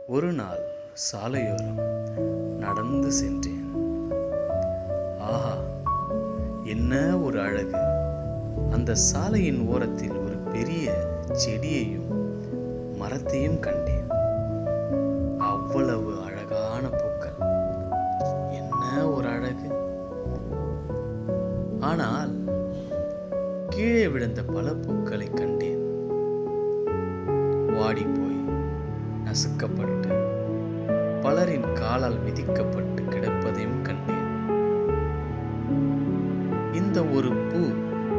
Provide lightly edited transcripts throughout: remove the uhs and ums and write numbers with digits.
ஒரு நாள் சாலையோரம் நடந்து சென்றேன். ஆஹா, என்ன ஒரு அழகு! அந்த சாலையின் ஓரத்தில் ஒரு பெரிய செடியையும் மரத்தையும் கண்டேன். அவ்வளவு அழகான பூக்கள்! என்ன ஒரு அழகு! ஆனால் கீழே விழுந்த பல பூக்களை கண்டேன். வாடிப்போய் நசுக்கப்பட்டு பலரின் காலால் மிதிக்கப்பட்டு கிடப்பதையும் கண்டேன். இந்த ஒரு பூ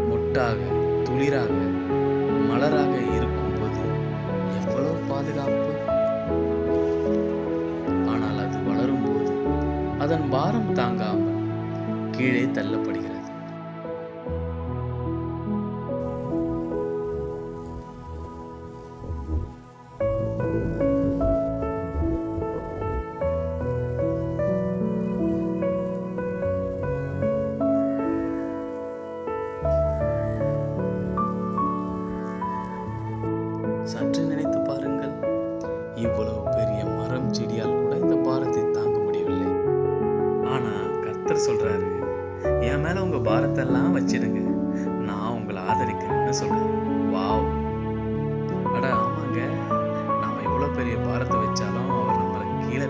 மொட்டாக, துளிராக, மலராக இருக்கும்போது எவ்வளவு பாதுகாப்பு! ஆனால் அது வளரும்போது அதன் பாரம் தாங்காமல் கீழே தள்ளப்படுகிறது. சற்று நினைத்து பாருங்கள், இவ்வளவு பெரிய மரம் செடியால் கூட இந்த பாரத்தை தாங்க முடியவில்லை. ஆனா கர்த்தர் சொல்றாரு, என் மேல உங்க பாரத்தெல்லாம் வச்சிடுங்க, நான் உங்களை ஆதரிக்கிறேன்னு சொல்றாரு. வாவ்! அட ஆமாங்க, நாம எவ்வளவு பெரிய பாரத்தை வச்சாலும் அவர் நம்மளை கீழே